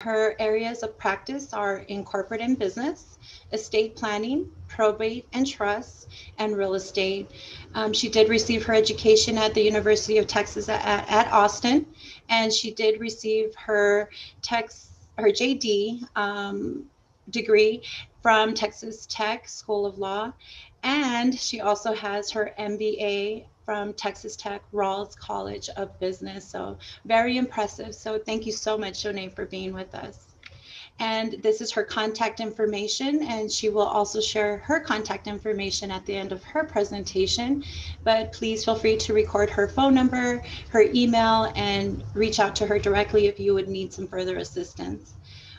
Her areas of practice are in corporate and business, estate planning, probate and trust, and real estate. She did receive her education at the University of Texas at Austin, and she did receive her JD degree from Texas Tech School of Law, and she also has her MBA from Texas Tech Rawls College of Business. So very impressive. So thank you so much, Jonay, for being with us. And this is her contact information, and she will also share her contact information at the end of her presentation. But please feel free to record her phone number, her email, and reach out to her directly if you would need some further assistance.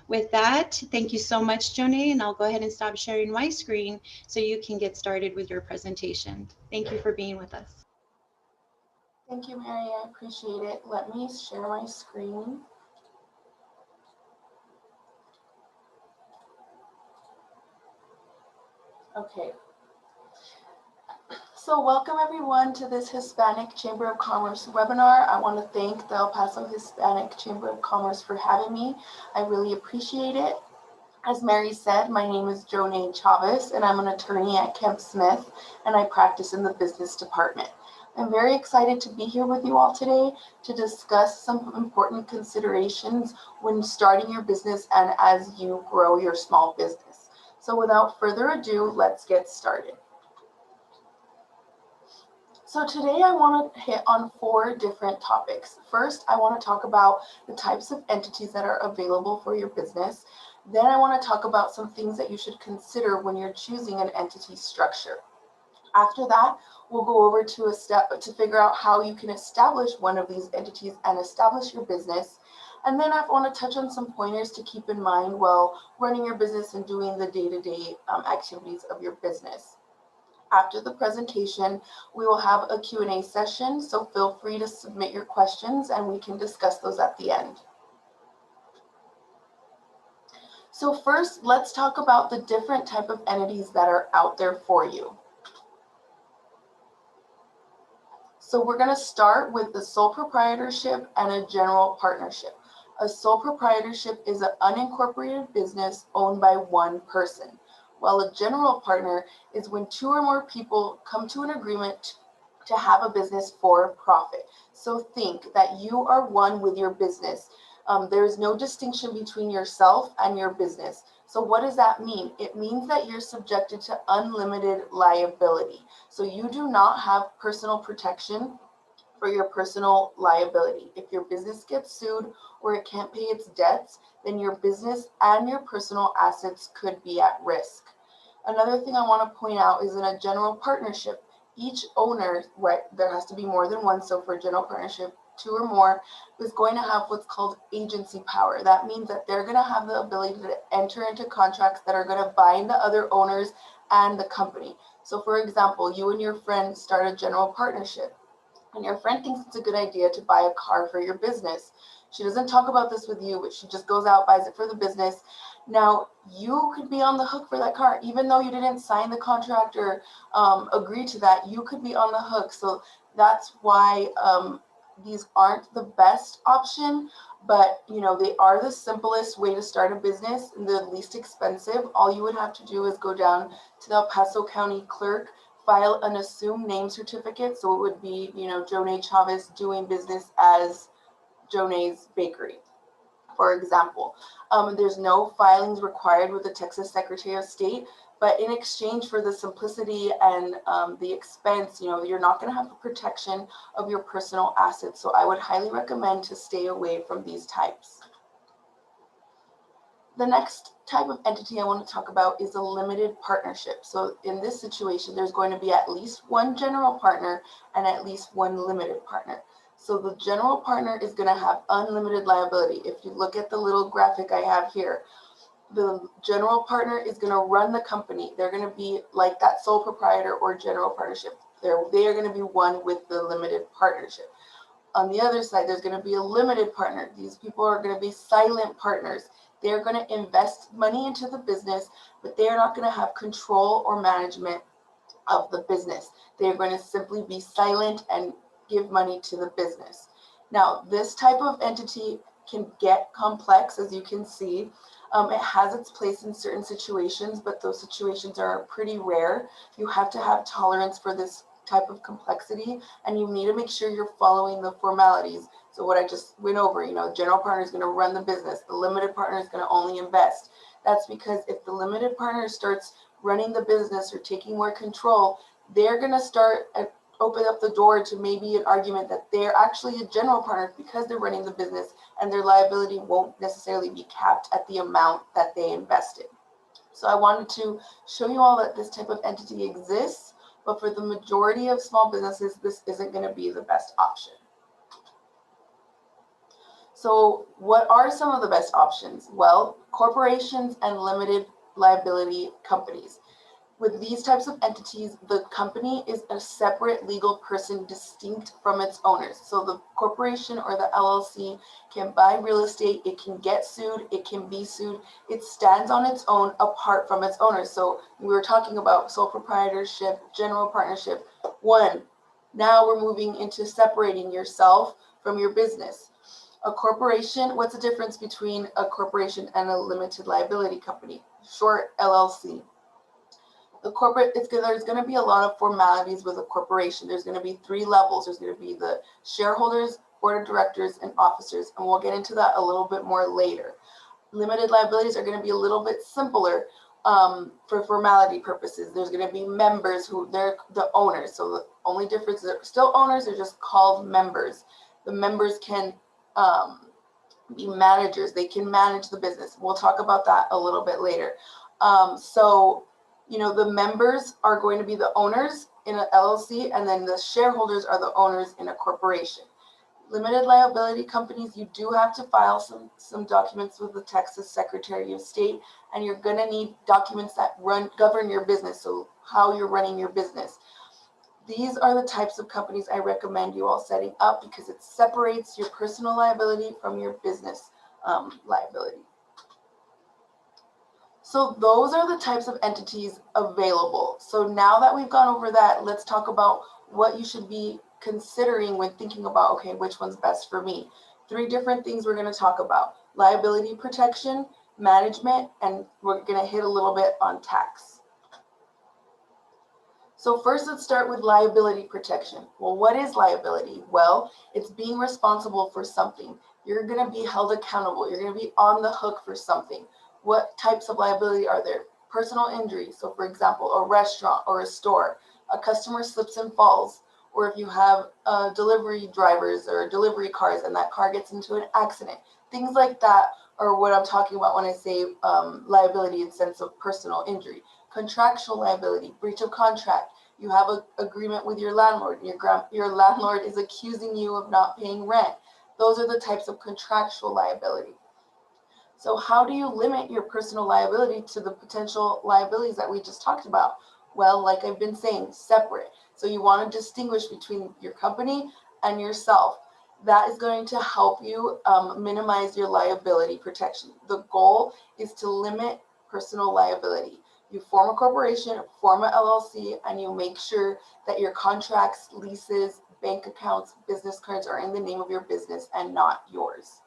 With that, thank you so much, Jonay, and I'll go ahead and stop sharing my screen so you can get started with your presentation. Thank you for being with us. Thank you, Mary. I appreciate it. Let me share my screen. Okay. So welcome everyone to this Hispanic Chamber of Commerce webinar. I want to thank the El Paso Hispanic Chamber of Commerce for having me. I really appreciate it. As Mary said, my name is Jonay Chavez, and I'm an attorney at Kemp Smith, and I practice in the business department. I'm very excited to be here with you all today to discuss some important considerations when starting your business and as you grow your small business. So without further ado, let's get started. So today I want to hit on 4 different topics. First, I want to talk about the types of entities that are available for your business. Then I want to talk about some things that you should consider when you're choosing an entity structure. After that, we'll go over to figure out how you can establish one of these entities and establish your business. And then I want to touch on some pointers to keep in mind while running your business and doing the day-to-day activities of your business. After the presentation, we will have a Q&A session, so feel free to submit your questions and we can discuss those at the end. So first, let's talk about the different type of entities that are out there for you. So we're going to start with the sole proprietorship and a general partnership. A sole proprietorship is an unincorporated business owned by one person, while a general partner is when 2 or more people come to an agreement to have a business for profit. So think that you are one with your business. There is no distinction between yourself and your business. So what does that mean? It means that you're subjected to unlimited liability. So you do not have personal protection for your personal liability. If your business gets sued or it can't pay its debts, then your business and your personal assets could be at risk. Another thing I want to point out is in a general partnership, each owner, right, there has to be more than one. So for a general partnership, 2 or more, is going to have what's called agency power. That means that they're going to have the ability to enter into contracts that are going to bind the other owners and the company. So for example, you and your friend start a general partnership, and your friend thinks it's a good idea to buy a car for your business. She doesn't talk about this with you, but she just goes out, buys it for the business. Now, you could be on the hook for that car, even though you didn't sign the contract or agree to that, you could be on the hook. So that's why these aren't the best option, but they are the simplest way to start a business and the least expensive. All you would have to do is go down to the El Paso County clerk, file an assumed name certificate. So it would be, Jonay Chavez doing business as Jonay's Bakery, for example. There's no filings required with the Texas Secretary of State, but in exchange for the simplicity and the expense, you're not going to have the protection of your personal assets. So I would highly recommend to stay away from these types. The next type of entity I want to talk about is a limited partnership. So in this situation, there's going to be at least one general partner and at least one limited partner. So the general partner is going to have unlimited liability. If you look at the little graphic I have here, the general partner is going to run the company. They're going to be like that sole proprietor or general partnership. They are going to be one with the limited partnership. On the other side, there's going to be a limited partner. These people are going to be silent partners. They're going to invest money into the business, but they're not going to have control or management of the business. They're going to simply be silent and give money to the business. Now, this type of entity can get complex, as you can see. It has its place in certain situations, but those situations are pretty rare. You have to have tolerance for this type of complexity, and you need to make sure you're following the formalities. So what I just went over, general partner is going to run the business. The limited partner is going to only invest. That's because if the limited partner starts running the business or taking more control, they're going to start open up the door to maybe an argument that they're actually a general partner because they're running the business, and their liability won't necessarily be capped at the amount that they invested. So I wanted to show you all that this type of entity exists, but for the majority of small businesses, this isn't going to be the best option. So what are some of the best options? Well, corporations and limited liability companies. With these types of entities, the company is a separate legal person distinct from its owners. So the corporation or the LLC can buy real estate, it can get sued, it can be sued. It stands on its own apart from its owners. So we were talking about sole proprietorship, general partnership. Now we're moving into separating yourself from your business. A corporation, what's the difference between a corporation and a limited liability company? Short, LLC. The corporate, there's going to be a lot of formalities with a corporation. There's going to be 3 levels. There's going to be the shareholders, board of directors, and officers, and we'll get into that a little bit more later. Limited liabilities are going to be a little bit simpler for formality purposes. There's going to be members who they're the owners. So the only difference is they're still owners, they're just called members. The members can be managers. They can manage the business. We'll talk about that a little bit later. The members are going to be the owners in an LLC, and then the shareholders are the owners in a corporation. Limited liability companies, you do have to file some documents with the Texas Secretary of State, and you're going to need documents that govern your business, so how you're running your business. These are the types of companies I recommend you all setting up because it separates your personal liability from your business liability. So those are the types of entities available. So now that we've gone over that, let's talk about what you should be considering when thinking about, okay, which one's best for me. 3 different things we're going to talk about: liability protection, management, and we're going to hit a little bit on tax. So first, let's start with liability protection. Well, what is liability? Well, it's being responsible for something. You're going to be held accountable. You're going to be on the hook for something. What types of liability are there? Personal injury. So for example, a restaurant or a store, a customer slips and falls, or if you have delivery drivers or delivery cars and that car gets into an accident. Things like that are what I'm talking about when I say liability in the sense of personal injury. Contractual liability, breach of contract. You have an agreement with your landlord. Your landlord is accusing you of not paying rent. Those are the types of contractual liability. So how do you limit your personal liability to the potential liabilities that we just talked about? Well, like I've been saying, separate. So you want to distinguish between your company and yourself. That is going to help you minimize your liability protection. The goal is to limit personal liability. You form a corporation, form an LLC, and you make sure that your contracts, leases, bank accounts, business cards are in the name of your business and not yours.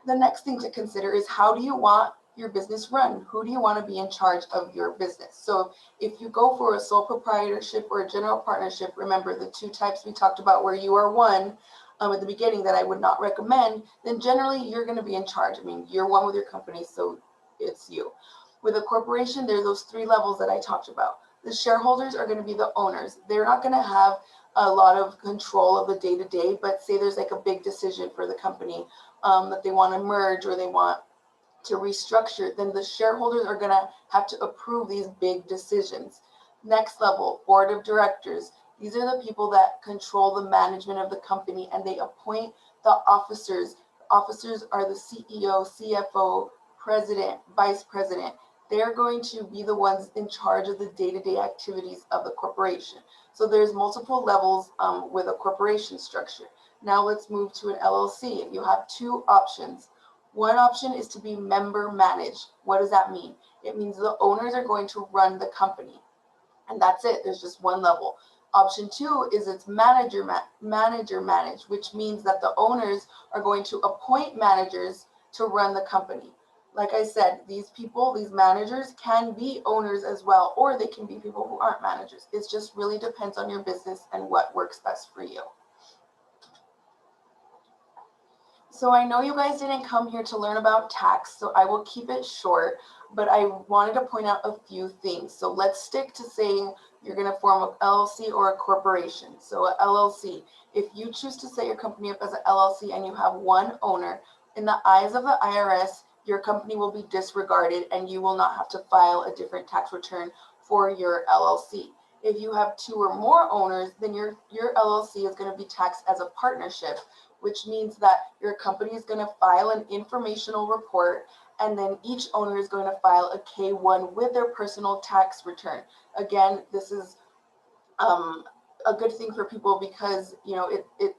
The next thing to consider is, how do you want your business run? Who do you want to be in charge of your business? So if you go for a sole proprietorship or a general partnership, remember the 2 types we talked about where you are one at the beginning that I would not recommend, then generally you're going to be in charge. I mean, you're one with your company, so it's you. With a corporation, there are those 3 levels that I talked about. The shareholders are going to be the owners. They're not going to have a lot of control of the day-to-day, but say there's like a big decision for the company that they want to merge or they want to restructure, then the shareholders are going to have to approve these big decisions. Next level, board of directors. These are the people that control the management of the company, and they appoint the officers. The officers are the CEO, CFO, president, vice president. They're going to be the ones in charge of the day-to-day activities of the corporation. So there's multiple levels with a corporation structure. Now let's move to an LLC. You have 2 options. One option is to be member managed. What does that mean? It means the owners are going to run the company, and that's it. There's just one level. Option 2 is it's manager managed, which means that the owners are going to appoint managers to run the company. Like I said, these people, these managers can be owners as well, or they can be people who aren't managers. It just really depends on your business and what works best for you. So I know you guys didn't come here to learn about tax, so I will keep it short, but I wanted to point out a few things. So let's stick to saying you're going to form an LLC or a corporation. So a LLC, if you choose to set your company up as an LLC and you have one owner, in the eyes of the IRS, your company will be disregarded and you will not have to file a different tax return for your LLC. If you have 2 or more owners, then your LLC is going to be taxed as a partnership, which means that your company is going to file an informational report, and then each owner is going to file a K-1 with their personal tax return. Again, this is a good thing for people because, you know, it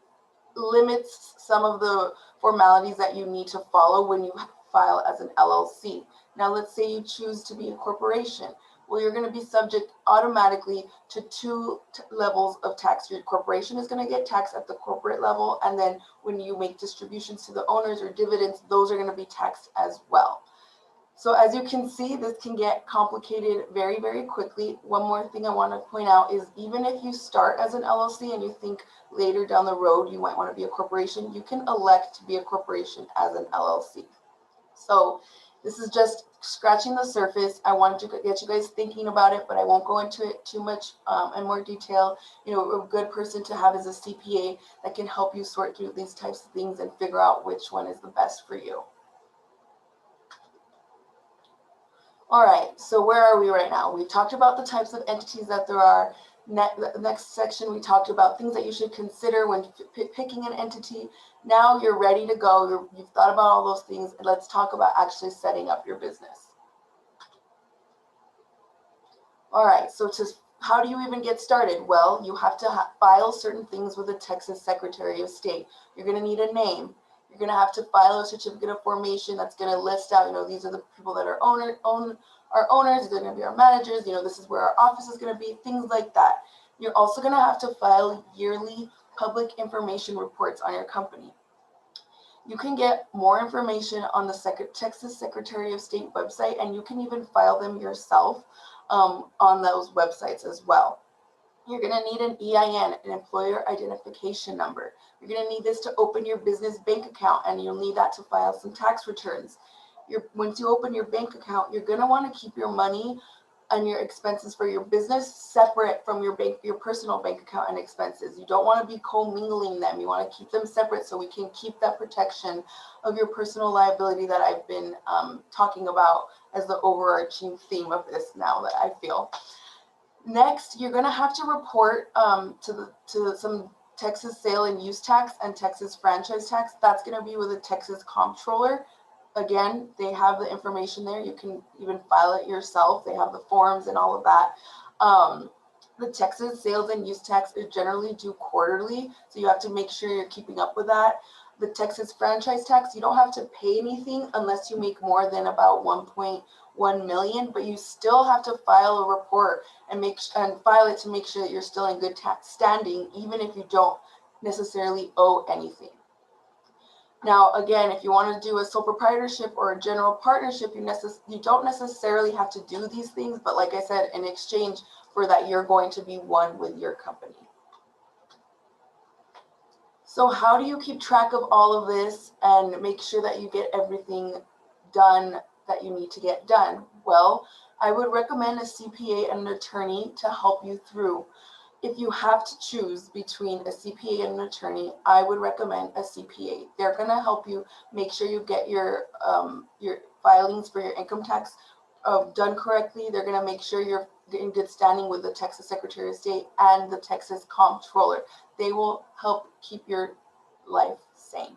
limits some of the formalities that you need to follow when you file as an LLC. Now, let's say you choose to be a corporation. Well, you're going to be subject automatically to 2 levels of tax. Your corporation is going to get taxed at the corporate level, and then when you make distributions to the owners or dividends, those are going to be taxed as well. So as you can see, this can get complicated very, very quickly. One more thing I want to point out is even if you start as an LLC and you think later down the road you might want to be a corporation, you can elect to be a corporation as an LLC. So this is just scratching the surface. I wanted to get you guys thinking about it, but I won't go into it too much in more detail. You know, a good person to have is a CPA that can help you sort through these types of things and figure out which one is the best for you. All right, so where are we right now? We've talked about the types of entities that there are. The next section, we talked about things that you should consider when picking an entity. Now you're ready to go. You've thought about all those things, and let's talk about actually setting up your business. All right, so how do you even get started? Well, you have to file certain things with the Texas Secretary of State. You're going to need a name. You're going to have to file a certificate of formation that's going to list out, you know, these are the people that are owners, they're going to be our managers, you know, this is where our office is going to be, things like that. You're also going to have to file yearly public information reports on your company. You can get more information on the Texas Secretary of State website, and you can even file them yourself on those websites as well. You're going to need an EIN, an employer identification number. You're going to need this to open your business bank account, and you'll need that to file some tax returns. Once you open your bank account, you're going to want to keep your money and your expenses for your business separate from your personal bank account and expenses. You don't want to be commingling them. You want to keep them separate so we can keep that protection of your personal liability that I've been talking about as the overarching theme of this now that I feel. Next, you're going to have to report to some Texas sale and use tax and Texas franchise tax. That's going to be with the Texas Comptroller. Again, they have the information there. You can even file it yourself. They have the forms and all of that. The Texas sales and use tax is generally due quarterly, so you have to make sure you're keeping up with that. The Texas franchise tax, you don't have to pay anything unless you make more than about 1.1 million, but you still have to file a report and file it to make sure that you're still in good tax standing, even if you don't necessarily owe anything. Now, again, if you want to do a sole proprietorship or a general partnership, you don't necessarily have to do these things, but like I said, in exchange for that, you're going to be one with your company. So how do you keep track of all of this and make sure that you get everything done that you need to get done? Well, I would recommend a CPA and an attorney to help you through. If you have to choose between a CPA and an attorney, I would recommend a CPA. They're going to help you make sure you get your filings for your income tax done correctly. They're going to make sure you're in good standing with the Texas Secretary of State and the Texas Comptroller. They will help keep your life sane.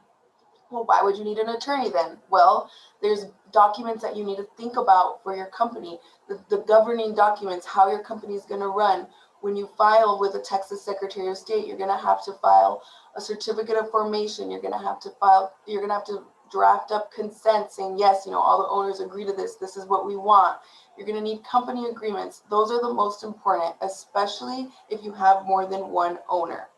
Well, why would you need an attorney then? Well, there's documents that you need to think about for your company, the governing documents, how your company is going to run. When you file with the Texas Secretary of State, you're going to have to file a certificate of formation. You're going to have to draft up consent saying, yes, all the owners agree to this. This is what we want. You're going to need company agreements. Those are the most important, especially if you have more than one owner.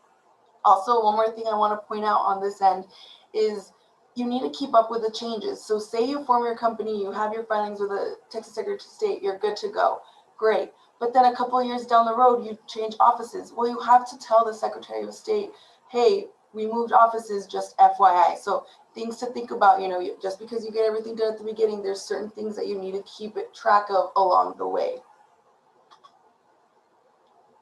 Also, one more thing I want to point out on this end is you need to keep up with the changes. So say you form your company, you have your filings with the Texas Secretary of State, you're good to go. Great. But then a couple of years down the road, you change offices. Well, you have to tell the Secretary of State, hey, we moved offices, just FYI. So things to think about, just because you get everything done at the beginning, there's certain things that you need to keep track of along the way.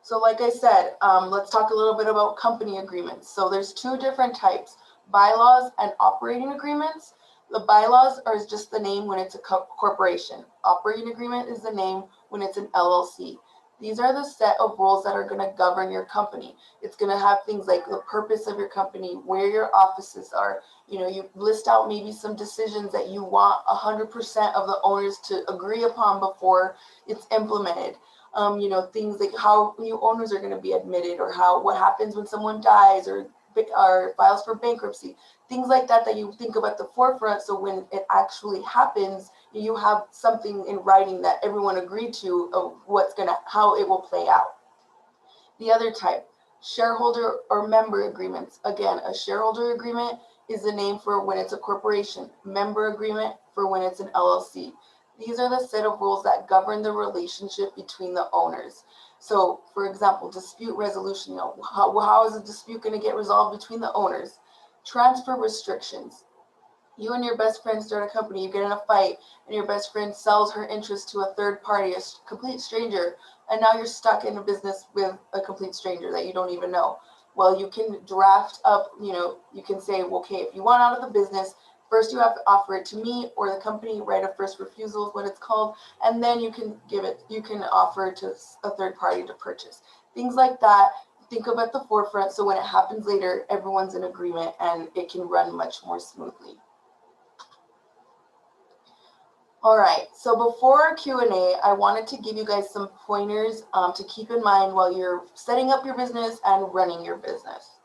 So like I said, let's talk a little bit about company agreements. So there's two different types, bylaws and operating agreements. The bylaws are just the name when it's a corporation. Operating agreement is the name when it's an LLC. These are the set of rules that are going to govern your company. It's going to have things like the purpose of your company, where your offices are. You list out maybe some decisions that you want 100% of the owners to agree upon before it's implemented. Things like how new owners are going to be admitted, or what happens when someone dies or files for bankruptcy, things like that you think of at the forefront. So when it actually happens, you have something in writing that everyone agreed to of how it will play out. The other type, shareholder or member agreements. Again, a shareholder agreement is the name for when it's a corporation. Member agreement for when it's an LLC. These are the set of rules that govern the relationship between the owners. So, for example, dispute resolution. How is a dispute going to get resolved between the owners? Transfer restrictions. You and your best friend start a company, you get in a fight, and your best friend sells her interest to a third party, a complete stranger, and now you're stuck in a business with a complete stranger that you don't even know. Well, you can draft up, you can say, okay, if you want out of the business, first you have to offer it to me or the company, right of first refusal is what it's called, and then you can offer it to a third party to purchase. Things like that, think of at the forefront, so when it happens later, everyone's in agreement and it can run much more smoothly. All right, so before our Q&A, I wanted to give you guys some pointers to keep in mind while you're setting up your business and running your business.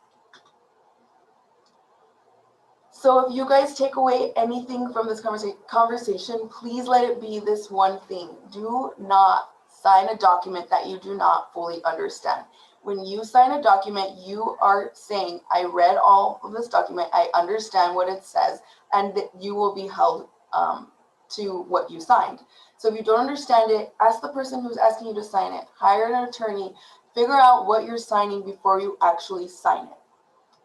So if you guys take away anything from this conversation, please let it be this one thing. Do not sign a document that you do not fully understand. When you sign a document, you are saying, I read all of this document, I understand what it says, and that you will be held to what you signed. So if you don't understand it, ask the person who's asking you to sign it. Hire an attorney. Figure out what you're signing before you actually sign it.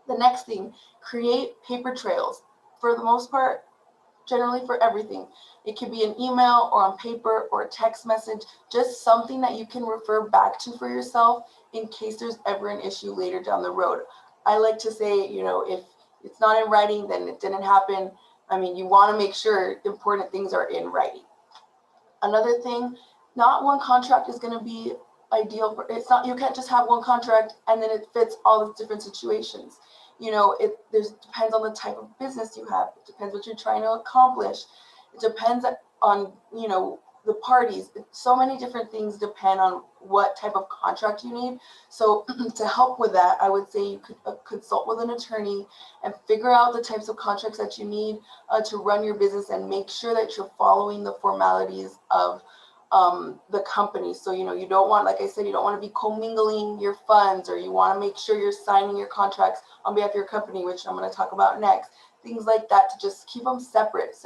The next thing, create paper trails. For the most part, generally for everything. It could be an email or on paper or a text message, just something that you can refer back to for yourself in case there's ever an issue later down the road. I like to say, if it's not in writing, then it didn't happen. You want to make sure important things are in writing. Another thing, not one contract is going to be ideal. You can't just have one contract and then it fits all the different situations. It depends on the type of business you have. It depends what you're trying to accomplish. It depends on, the parties. So many different things depend on what type of contract you need. So to help with that, I would say you could consult with an attorney and figure out the types of contracts that you need to run your business, and make sure that you're following the formalities of the company. So, you don't want, like I said, you don't want to be commingling your funds, or you want to make sure you're signing your contracts on behalf of your company, which I'm going to talk about next. Things like that, to just keep them separate.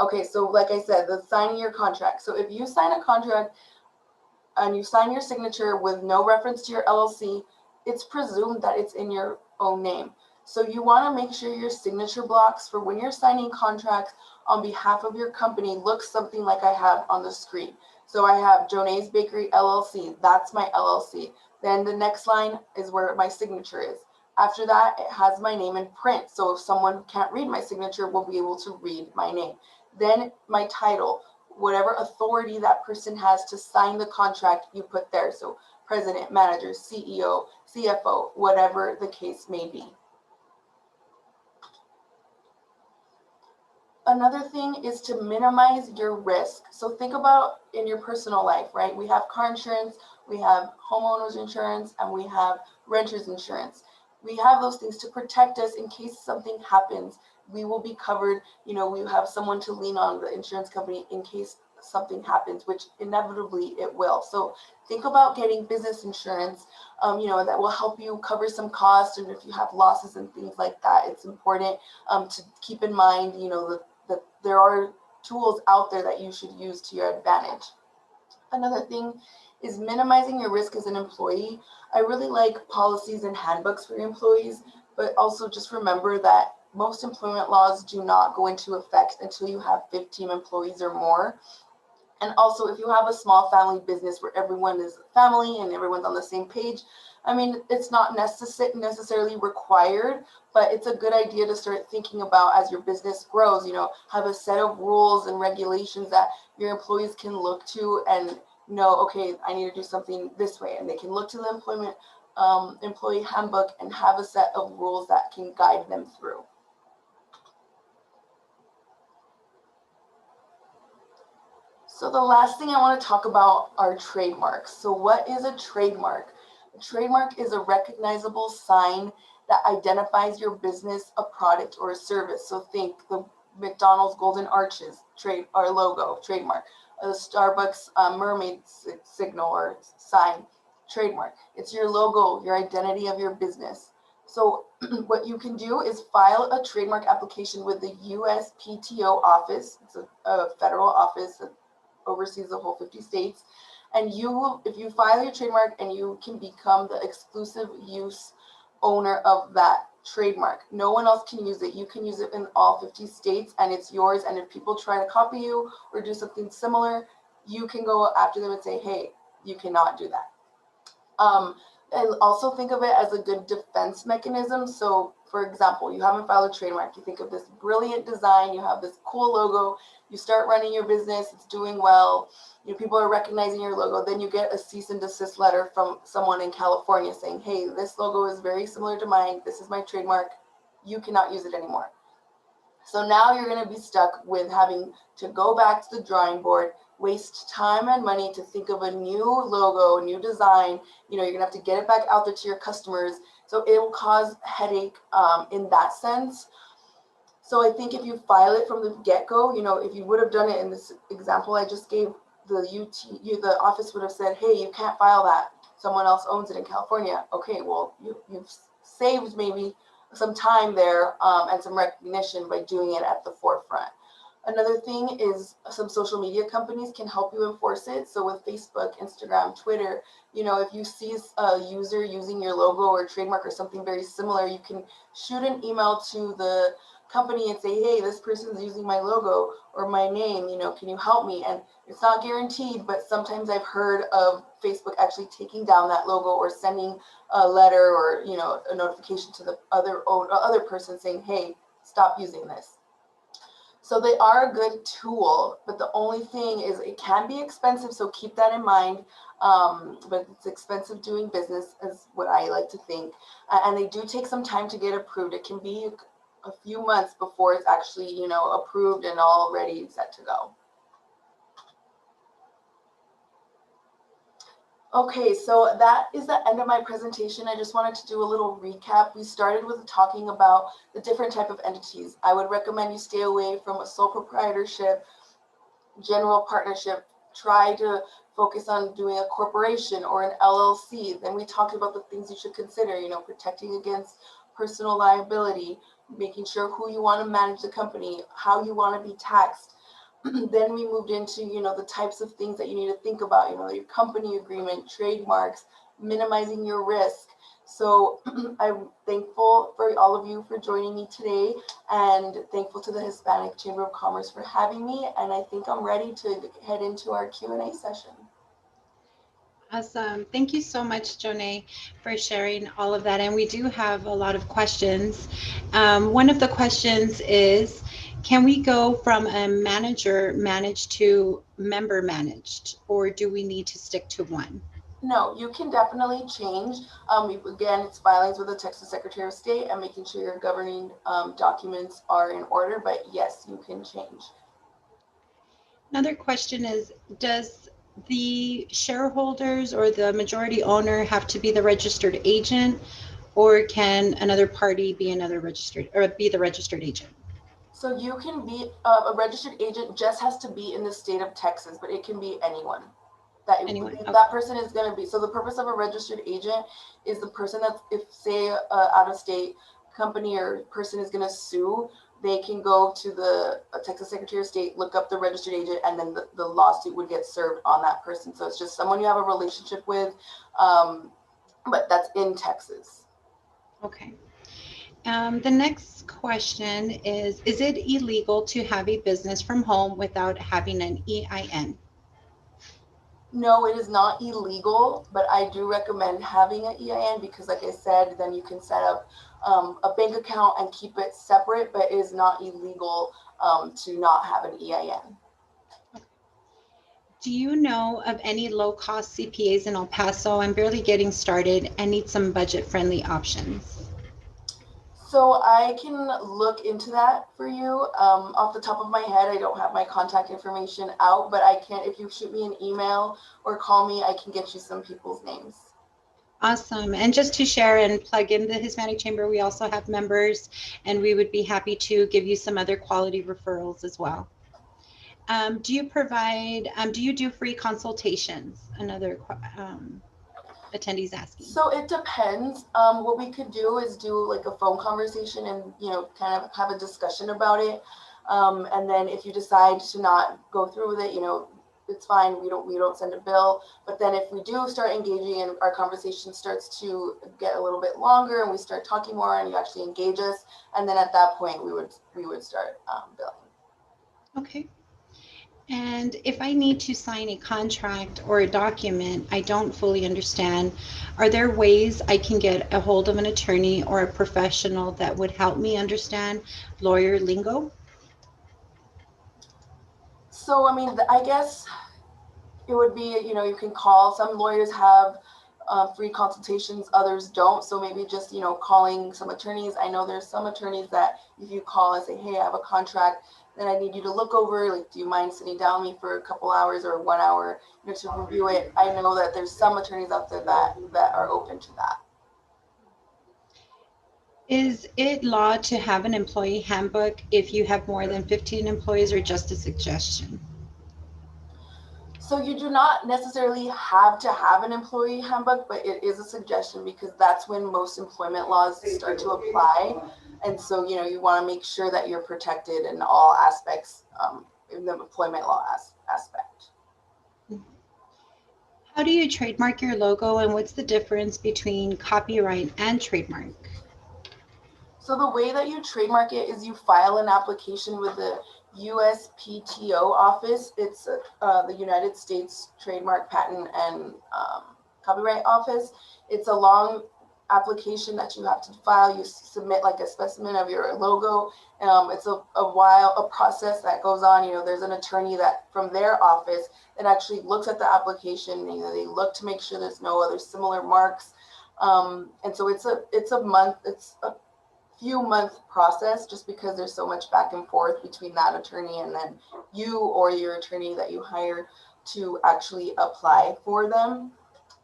Okay, so like I said, the signing your contract. So if you sign a contract and you sign your signature with no reference to your LLC, it's presumed that it's in your own name. So you want to make sure your signature blocks for when you're signing contracts on behalf of your company looks something like I have on the screen. So I have Jonay's Bakery LLC. That's my LLC. Then the next line is where my signature is. After that, it has my name in print. So if someone can't read my signature, will be able to read my name. Then my title, whatever authority that person has to sign the contract, you put there. So president, manager, CEO, CFO, whatever the case may be. Another thing is to minimize your risk. So think about in your personal life, right? We have car insurance, we have homeowners insurance, and we have renters insurance. We have those things to protect us in case something happens. We will be covered. We have someone to lean on, the insurance company, in case something happens, which inevitably it will. So think about getting business insurance, that will help you cover some costs. And if you have losses and things like that, it's important to keep in mind, that there are tools out there that you should use to your advantage. Another thing is minimizing your risk as an employee. I really like policies and handbooks for employees, but also just remember that most employment laws do not go into effect until you have 15 employees or more. And also, if you have a small family business where everyone is family and everyone's on the same page, it's not necessarily required, but it's a good idea to start thinking about as your business grows, have a set of rules and regulations that your employees can look to and know, okay, I need to do something this way. And they can look to the employee handbook and have a set of rules that can guide them through. So the last thing I want to talk about are trademarks. So what is a trademark? A trademark is a recognizable sign that identifies your business, a product, or a service. So think the McDonald's Golden Arches or logo, trademark. A Starbucks mermaid signal or sign, trademark. It's your logo, your identity of your business. So what you can do is file a trademark application with the USPTO office. It's a federal office that oversees the whole 50 states. And if you file your trademark, and you can become the exclusive use owner of that trademark. No one else can use it. You can use it in all 50 states, and it's yours. And if people try to copy you or do something similar, you can go after them and say, hey, you cannot do that. And also think of it as a good defense mechanism. So for example, you haven't filed a trademark. You think of this brilliant design, you have this cool logo, you start running your business, it's doing well, people are recognizing your logo. Then you get a cease and desist letter from someone in California saying, hey, this logo is very similar to mine. This is my trademark. You cannot use it anymore. So now you're going to be stuck with having to go back to the drawing board, waste time and money to think of a new logo, new design. You're going to have to get it back out there to your customers. So it will cause headache in that sense. So I think if you file it from the get-go, if you would have done it in this example I just gave, the office would have said, hey, you can't file that. Someone else owns it in California. Okay, well, you've saved maybe some time there and some recognition by doing it at the forefront. Another thing is some social media companies can help you enforce it. So with Facebook, Instagram, Twitter, if you see a user using your logo or trademark or something very similar, you can shoot an email to the company and say, hey, this person's using my logo or my name, can you help me? And it's not guaranteed, but sometimes I've heard of Facebook actually taking down that logo or sending a letter or, a notification to the other person saying, hey, stop using this. So they are a good tool, but the only thing is it can be expensive, so keep that in mind. But it's expensive doing business, is what I like to think. And they do take some time to get approved. It can be a few months before it's actually, approved and all ready and set to go. Okay, so that is the end of my presentation. I just wanted to do a little recap. We started with talking about the different type of entities. I would recommend you stay away from a sole proprietorship, general partnership. Try to focus on doing a corporation or an LLC. Then we talked about the things you should consider, protecting against personal liability, making sure who you want to manage the company, how you want to be taxed. Then we moved into, the types of things that you need to think about, your company agreement, trademarks, minimizing your risk. So I'm thankful for all of you for joining me today, and thankful to the Hispanic Chamber of Commerce for having me. And I think I'm ready to head into our Q&A session. Awesome. Thank you so much, Jonay, for sharing all of that. And we do have a lot of questions. One of the questions is, can we go from a manager managed to member managed, or do we need to stick to one? No, you can definitely change. Again, it's filings with the Texas Secretary of State and making sure your governing documents are in order. But yes, you can change. Another question is, does the shareholders or the majority owner have to be the registered agent, or can another party be another registered or be the registered agent? So you can be a registered agent, just has to be in the state of Texas, but it can be anyone. Anyone? Okay. That person is going to be. So the purpose of a registered agent is the person that's, if say out of state company or person is going to sue, they can go to the Texas Secretary of State, look up the registered agent, and then the lawsuit would get served on that person. So it's just someone you have a relationship with, but that's in Texas. Okay. The next question is it illegal to have a business from home without having an EIN? No, it is not illegal, but I do recommend having an EIN because, like I said, then you can set up a bank account and keep it separate, but it is not illegal to not have an EIN. Do you know of any low-cost CPAs in El Paso? I'm barely getting started and need some budget-friendly options. So I can look into that for you. Off the top of my head, I don't have my contact information out, but I can, if you shoot me an email or call me, I can get you some people's names. Awesome. And just to share and plug in the Hispanic Chamber, we also have members, and we would be happy to give you some other quality referrals as well. Do you do free consultations? Another attendees asking. So it depends. What we could do is do like a phone conversation and, kind of have a discussion about it. And then if you decide to not go through with it, it's fine. We don't send a bill. But then if we do start engaging and our conversation starts to get a little bit longer and we start talking more and you actually engage us, and then at that point we would start billing. Okay. And if I need to sign a contract or a document I don't fully understand, are there ways I can get a hold of an attorney or a professional that would help me understand lawyer lingo? So, I mean, I guess it would be, you can call. Some lawyers have free consultations, others don't. So maybe just, calling some attorneys. I know there's some attorneys that if you call and say, hey, I have a contract that I need you to look over, like, do you mind sitting down with me for a couple hours or 1 hour, to review it? I know that there's some attorneys out there that are open to that. Is it law to have an employee handbook if you have more than 15 employees, or just a suggestion? So you do not necessarily have to have an employee handbook, but it is a suggestion because that's when most employment laws start to apply. And so, you want to make sure that you're protected in all aspects in the employment law aspect. How do you trademark your logo, and what's the difference between copyright and trademark? So the way that you trademark it is you file an application with the USPTO office. It's the United States Trademark Patent and Copyright Office. It's a long application that you have to file. You submit like a specimen of your logo. It's a process that goes on. There's an attorney that from their office that actually looks at the application. They look to make sure there's no other similar marks. And so it's a few month process just because there's so much back and forth between that attorney and then you or your attorney that you hire to actually apply for them.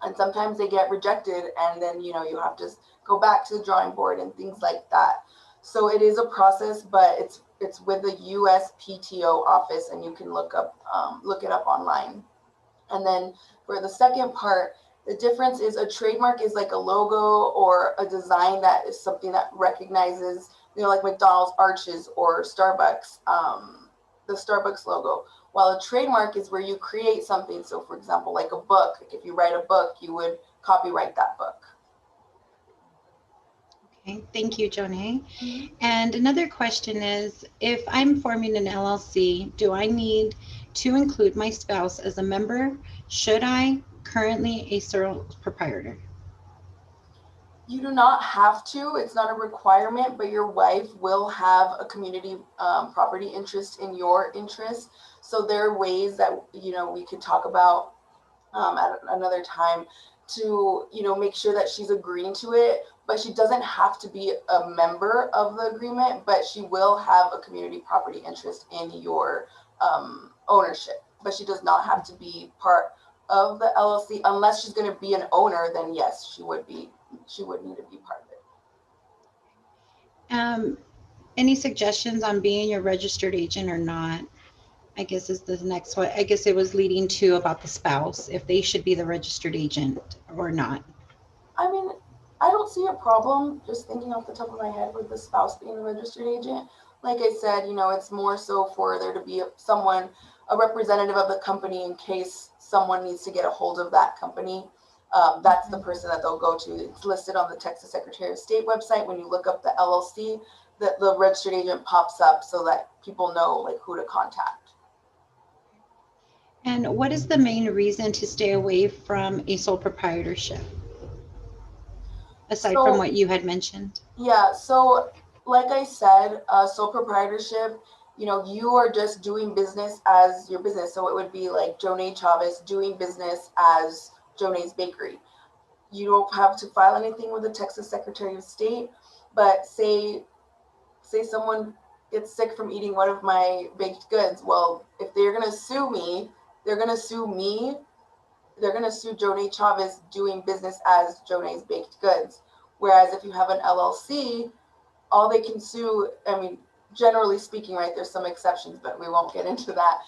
And sometimes they get rejected and then, you have to go back to the drawing board and things like that. So it is a process, but it's with the USPTO office and you can look it up online. And then for the second part, the difference is a trademark is like a logo or a design that is something that recognizes, like McDonald's arches or Starbucks, the Starbucks logo. While a trademark is where you create something. So for example, like a book, if you write a book, you would copyright that book. Okay, thank you, Jonay. And another question is, if I'm forming an LLC, do I need to include my spouse as a member? Should I? Currently a sole proprietor. You do not have to. It's not a requirement, but your wife will have a community property interest in your interest. So there are ways that, we could talk about at another time to, make sure that she's agreeing to it, but she doesn't have to be a member of the agreement, but she will have a community property interest in your ownership, but she does not have to be part of the LLC unless she's going to be an owner. Then yes, she would need to be part of it. Um, any suggestions on being a registered agent or not? I guess is the next one. I guess it was leading to about the spouse, if they should be the registered agent or not. I mean, I don't see a problem just thinking off the top of my head with the spouse being the registered agent. Like I said, it's more so for there to be someone, a representative of the company in case someone needs to get a hold of that company. That's the person that they'll go to. It's listed on the Texas Secretary of State website. When you look up the LLC, the registered agent pops up so that people know like who to contact. And what is the main reason to stay away from a sole proprietorship, aside from So what you had mentioned? yeah, so like I said, sole proprietorship, you are just doing business as your business. So it would be like Jonay Chavez doing business as Jonay's Bakery. You don't have to file anything with the Texas Secretary of State, but say someone gets sick from eating one of my baked goods. Well, if they're gonna sue me, they're gonna sue me. They're gonna sue Jonay Chavez doing business as Jonay's Baked Goods. Whereas if you have an LLC, all they can sue, I mean, generally speaking, right, there's some exceptions, but we won't get into that.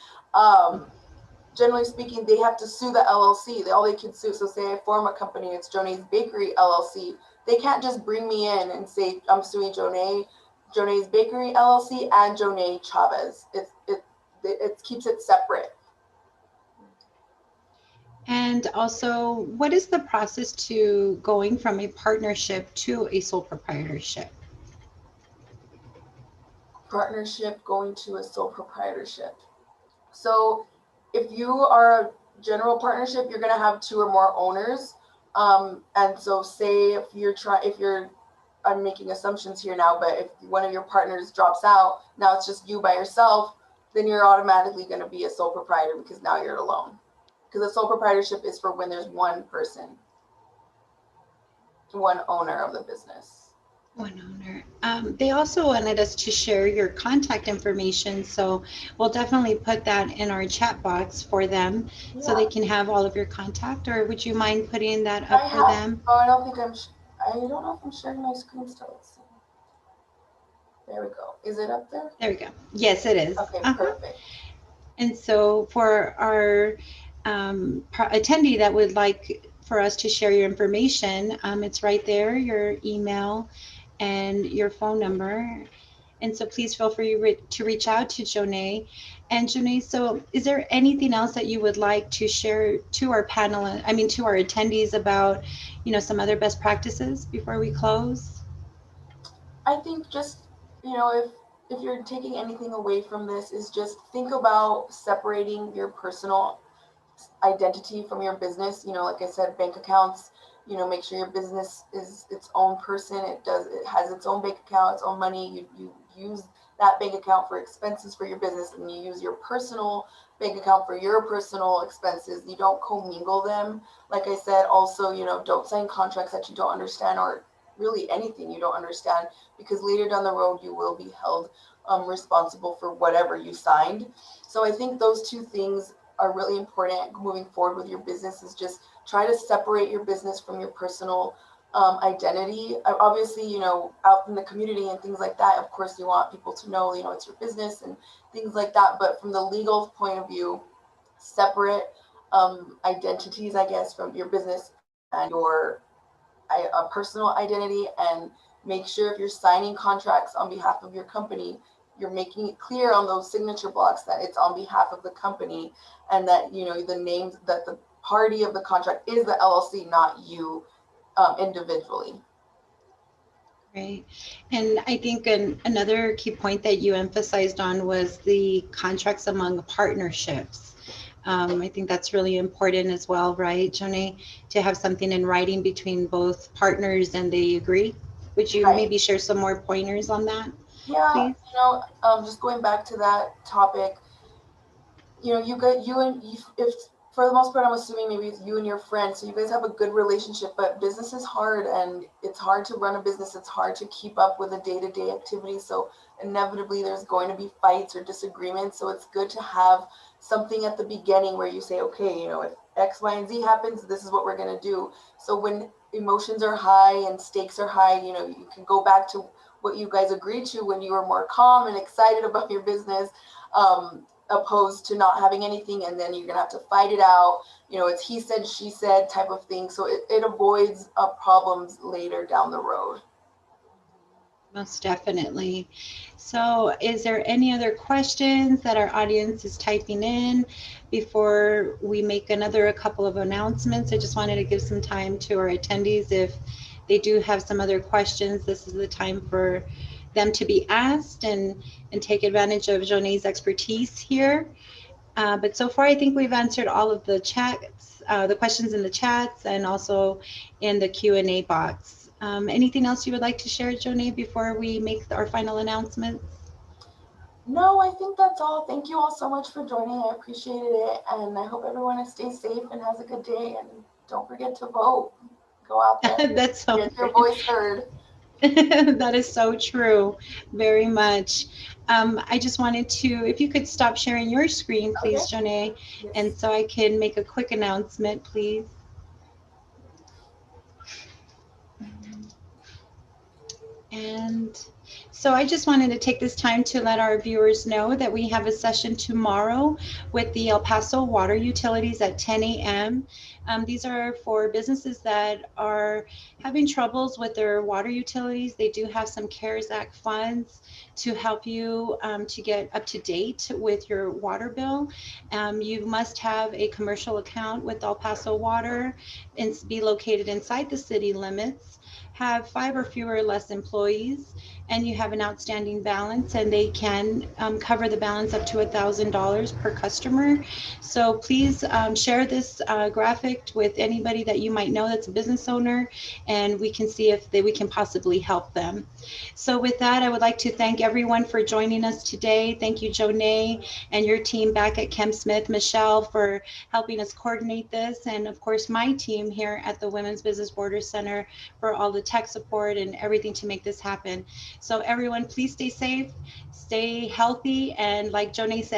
Generally speaking, they have to sue the LLC. All they can sue, so say I form a company, it's Jonay's Bakery LLC. They can't just bring me in and say, I'm suing Jonay's Bakery LLC and Jonay Chavez. It keeps it separate. And also, what is the process to going from a partnership to a sole proprietorship? Partnership going to a sole proprietorship. So if you are a general partnership, you're going to have two or more owners. And so say if you're, I'm making assumptions here now, but if one of your partners drops out, now it's just you by yourself, then you're automatically going to be a sole proprietor because now you're alone. Because a sole proprietorship is for when there's one person, one owner of the business. One owner. They also wanted us to share your contact information, so we'll definitely put that in our chat box for them so they Yeah, can have all of your contact. Or would you mind putting that I up for have. them? Oh, I don't think I don't know if I'm sharing my screen still. Let's see. There we go. Is it up there? There we go. Yes, it is. Okay, Uh-huh. perfect. And so for our attendee that would like for us to share your information, it's right there, your email and your phone number. And so please feel free to reach out to Jonay. And Jonay, so is there anything else that you would like to share to our panel, I mean, to our attendees about, some other best practices before we close? I think just, if you're taking anything away from this is just think about separating your personal identity from your business. Like I said, bank accounts, make sure your business is its own person. It has its own bank account, its own money. You use that bank account for expenses for your business, and you use your personal bank account for your personal expenses. You don't commingle them. Like I said, also, don't sign contracts that you don't understand, or really anything you don't understand, because later down the road you will be held responsible for whatever you signed. So I think those two things are really important moving forward with your business, is just try to separate your business from your personal identity. Obviously, out in the community and things like that, of course, you want people to know, it's your business and things like that. But from the legal point of view, separate identities, I guess, from your business and your personal identity, and make sure if you're signing contracts on behalf of your company, you're making it clear on those signature blocks that it's on behalf of the company, and that the names, that the party of the contract is the LLC, not you individually. Right. And I think another key point that you emphasized on was the contracts among partnerships. I think that's really important as well, right, Joni, to have something in writing between both partners and they agree. Would you Right. maybe share some more pointers on that, Yeah. please? Just going back to that topic, you got you and you, if for the most part, I'm assuming maybe it's you and your friends, so you guys have a good relationship. But business is hard, and it's hard to run a business. It's hard to keep up with the day-to-day activities. So inevitably, there's going to be fights or disagreements. So it's good to have something at the beginning where you say, okay, if X, Y, and Z happens, this is what we're going to do. So when emotions are high and stakes are high, you can go back to what you guys agreed to when you were more calm and excited about your business, opposed to not having anything, and then you're gonna have to fight it out. It's he said, she said type of thing. So it avoids problems later down the road. Most definitely. So, is there any other questions that our audience is typing in before we make a couple of announcements? I just wanted to give some time to our attendees. If they do have some other questions, this is the time for them to be asked and take advantage of Jonee's expertise here. But so far, I think we've answered all of the chats, the questions in the chats, and also in the Q&A box. Anything else you would like to share, Jonee, before we make our final announcements? No, I think that's all. Thank you all so much for joining. I appreciated it, and I hope everyone stays safe and has a good day. And don't forget to vote. Go out there, That's so get your voice heard. That is so true, very much. I just wanted to, if you could stop sharing your screen, please, Okay. Jonee, Yes. and so I can make a quick announcement, please. And so I just wanted to take this time to let our viewers know that we have a session tomorrow with the El Paso Water Utilities at 10 a.m. These are for businesses that are having troubles with their water utilities. They do have some CARES Act funds to help you to get up to date with your water bill. You must have a commercial account with El Paso Water and be located inside the city limits, have 5 or fewer or less employees, and you have an outstanding balance, and they can cover the balance up to $1,000 per customer. So please share this graphic with anybody that you might know that's a business owner, and we can see if we can possibly help them. So with that, I would like to thank everyone for joining us today. Thank you, Jonee, and your team back at Chem Smith, Michelle, for helping us coordinate this, and of course my team here at the Women's Business Border Center for all the tech support and everything to make this happen. So everyone, please stay safe, stay healthy, and like Jonee said,